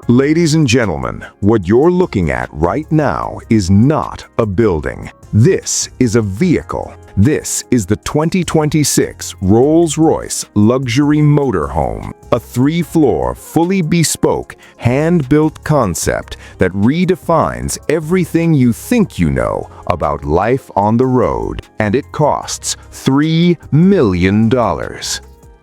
Ladies and gentlemen, what you're looking at right now is not a building. This is a vehicle. This is the 2026 Rolls-Royce luxury motorhome, a 3-floor, fully bespoke, hand-built concept that redefines everything you think you know about life on the road, and it costs $3 million.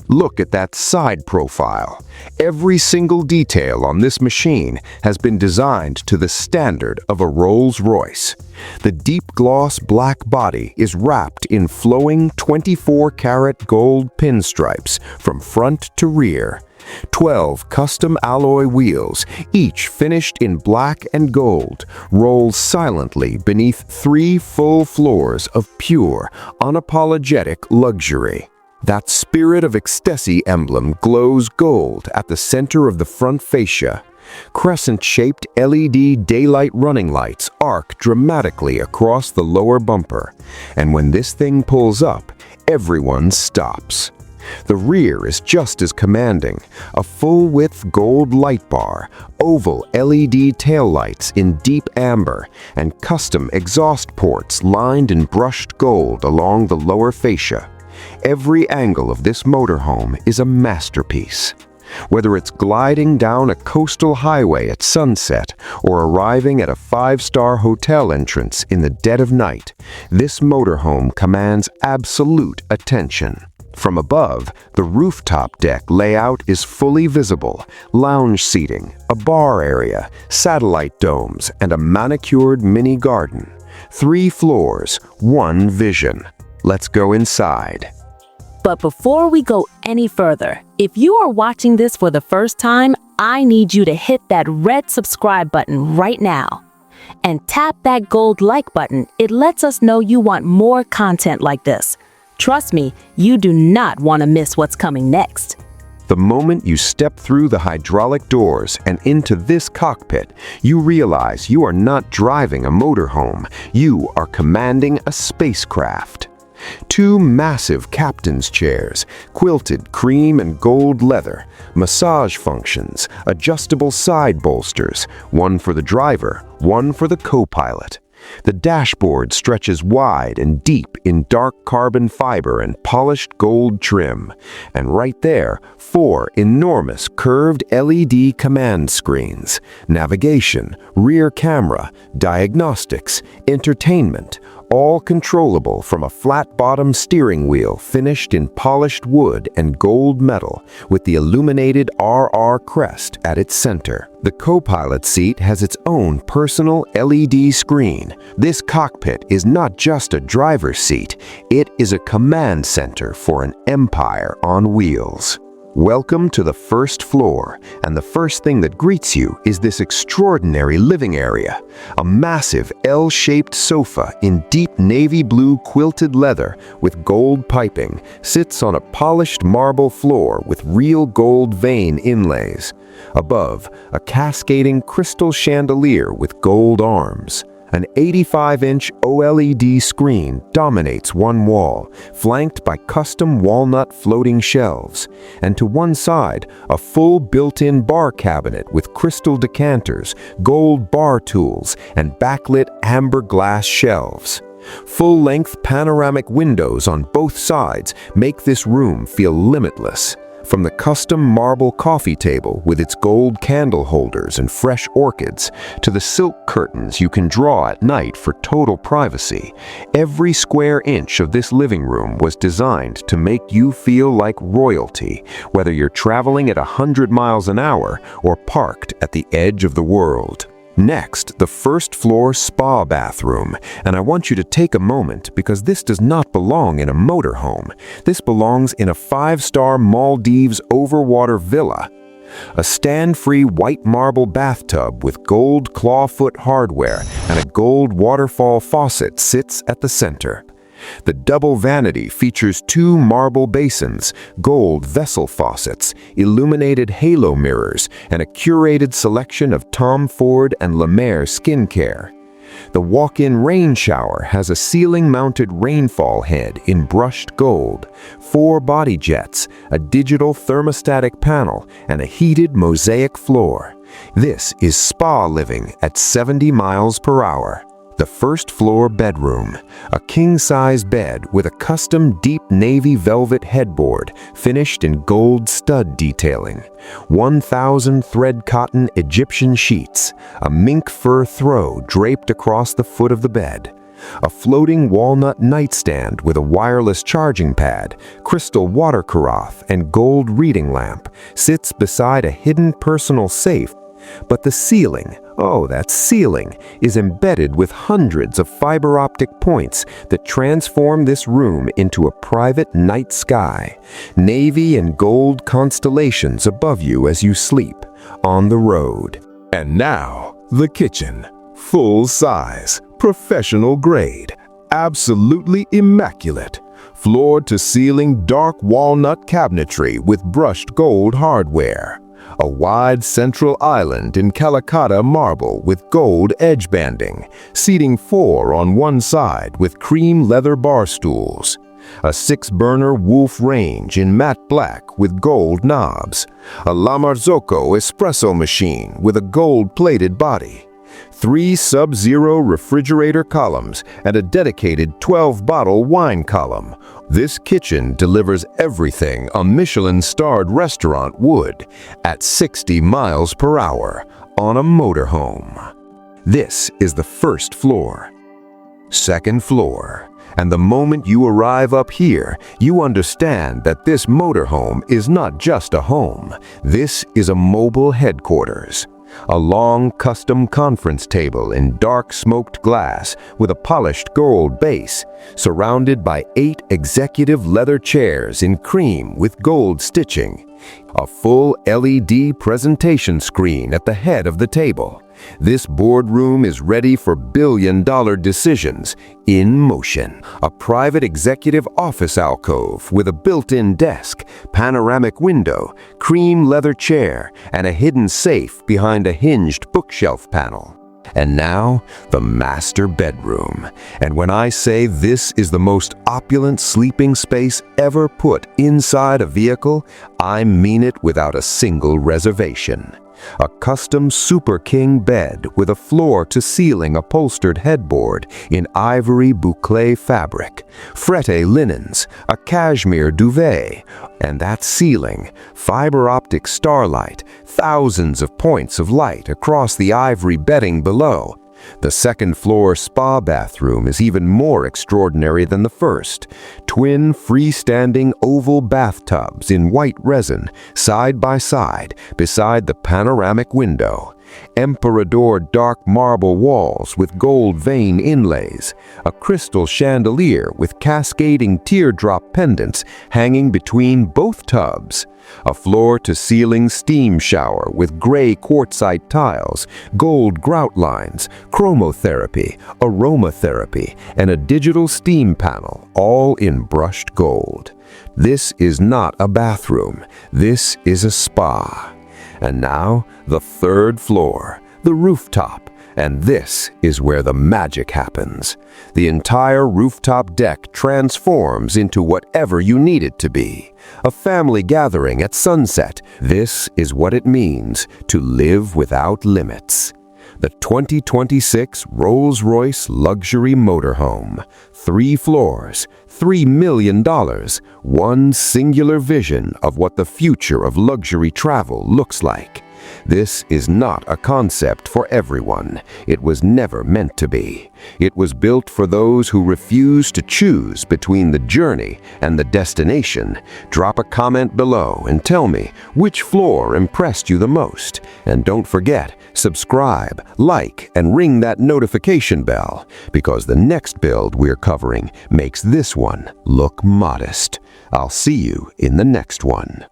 Look at that side profile. Every single detail on this machine has been designed to the standard of a Rolls-Royce. The deep gloss black body is wrapped in flowing 24-karat gold pinstripes from front to rear. 12 custom alloy wheels, each finished in black and gold, roll silently beneath 3 full floors of pure, unapologetic luxury. That Spirit of Ecstasy emblem glows gold at the center of the front fascia. Crescent-shaped LED daylight running lights arc dramatically across the lower bumper, and when this thing pulls up, everyone stops. The rear is just as commanding, a full-width gold light bar, oval LED taillights in deep amber, and custom exhaust ports lined in brushed gold along the lower fascia. Every angle of this motorhome is a masterpiece. Whether it's gliding down a coastal highway at sunset or arriving at a 5-star hotel entrance in the dead of night, this motorhome commands absolute attention. From above, the rooftop deck layout is fully visible: lounge seating, a bar area, satellite domes, and a manicured mini garden. 3 floors, 1 vision. Let's go inside. But before we go any further, if you are watching this for the first time, I need you to hit that red subscribe button right now. And tap that gold like button. It lets us know you want more content like this. Trust me, you do not want to miss what's coming next. The moment you step through the hydraulic doors and into this cockpit, you realize you are not driving a motorhome. You are commanding a spacecraft. 2 massive captain's chairs, quilted cream and gold leather, massage functions, adjustable side bolsters, one for the driver, one for the co-pilot. The dashboard stretches wide and deep in dark carbon fiber and polished gold trim. And right there, 4 enormous curved LED command screens: navigation, rear camera, diagnostics, entertainment, all controllable from a flat-bottom steering wheel finished in polished wood and gold metal with the illuminated RR crest at its center. The co-pilot seat has its own personal LED screen. This cockpit is not just a driver's seat, it is a command center for an empire on wheels. Welcome to the first floor, and the first thing that greets you is this extraordinary living area. A massive L-shaped sofa in deep navy blue quilted leather with gold piping sits on a polished marble floor with real gold vein inlays. Above, a cascading crystal chandelier with gold arms. An 85-inch OLED screen dominates one wall, flanked by custom walnut floating shelves, and to one side, a full built-in bar cabinet with crystal decanters, gold bar tools, and backlit amber glass shelves. Full-length panoramic windows on both sides make this room feel limitless. From the custom marble coffee table with its gold candle holders and fresh orchids, to the silk curtains you can draw at night for total privacy, every square inch of this living room was designed to make you feel like royalty, whether you're traveling at 100 miles an hour or parked at the edge of the world. Next, the first-floor spa bathroom, and I want you to take a moment because this does not belong in a motorhome. This belongs in a 5-star Maldives overwater villa. A stand-free white marble bathtub with gold clawfoot hardware and a gold waterfall faucet sits at the center. The double vanity features 2 marble basins, gold vessel faucets, illuminated halo mirrors, and a curated selection of Tom Ford and La Mer skincare. The walk-in rain shower has a ceiling-mounted rainfall head in brushed gold, 4 body jets, a digital thermostatic panel, and a heated mosaic floor. This is spa living at 70 miles per hour. The first floor bedroom, a king-size bed with a custom deep navy velvet headboard finished in gold stud detailing, 1,000 thread cotton Egyptian sheets, a mink fur throw draped across the foot of the bed, a floating walnut nightstand with a wireless charging pad, crystal water carafe, and gold reading lamp sits beside a hidden personal safe. But the ceiling, oh, that ceiling, is embedded with hundreds of fiber optic points that transform this room into a private night sky. Navy and gold constellations above you as you sleep, on the road. And now, the kitchen. Full size, professional grade, absolutely immaculate. Floor-to-ceiling dark walnut cabinetry with brushed gold hardware. A wide central island in Calacatta marble with gold edge banding, seating 4 on one side with cream leather bar stools. A 6-burner Wolf range in matte black with gold knobs. A La Marzocco espresso machine with a gold-plated body. 3 Sub-Zero refrigerator columns and a dedicated 12-bottle wine column. This kitchen delivers everything a Michelin-starred restaurant would at 60 miles per hour on a motorhome. This is the first floor. Second floor. And the moment you arrive up here, you understand that this motorhome is not just a home. This is a mobile headquarters. A long custom conference table in dark smoked glass with a polished gold base, surrounded by 8 executive leather chairs in cream with gold stitching. A full LED presentation screen at the head of the table. This boardroom is ready for billion-dollar decisions in motion. A private executive office alcove with a built-in desk, panoramic window, cream leather chair, and a hidden safe behind a hinged bookshelf panel. And now, the master bedroom. And when I say this is the most opulent sleeping space ever put inside a vehicle, I mean it without a single reservation. A custom Super King bed with a floor-to-ceiling upholstered headboard in ivory boucle fabric, frette linens, a cashmere duvet, and that ceiling, fiber optic starlight, thousands of points of light across the ivory bedding below. The second-floor spa bathroom is even more extraordinary than the first. Twin freestanding oval bathtubs in white resin, side by side, beside the panoramic window. Emperador dark marble walls with gold vein inlays. A crystal chandelier with cascading teardrop pendants hanging between both tubs. A floor-to-ceiling steam shower with gray quartzite tiles, gold grout lines, chromotherapy, aromatherapy, and a digital steam panel, all in brushed gold. This is not a bathroom. This is a spa. And now, the third floor, the rooftop. And this is where the magic happens. The entire rooftop deck transforms into whatever you need it to be. A family gathering at sunset. This is what it means to live without limits. The 2026 Rolls-Royce luxury motorhome. 3 floors, $3 million, one singular vision of what the future of luxury travel looks like. This is not a concept for everyone. It was never meant to be. It was built for those who refuse to choose between the journey and the destination. Drop a comment below and tell me which floor impressed you the most. And don't forget, subscribe, like, and ring that notification bell, because the next build we're covering makes this one look modest. I'll see you in the next one.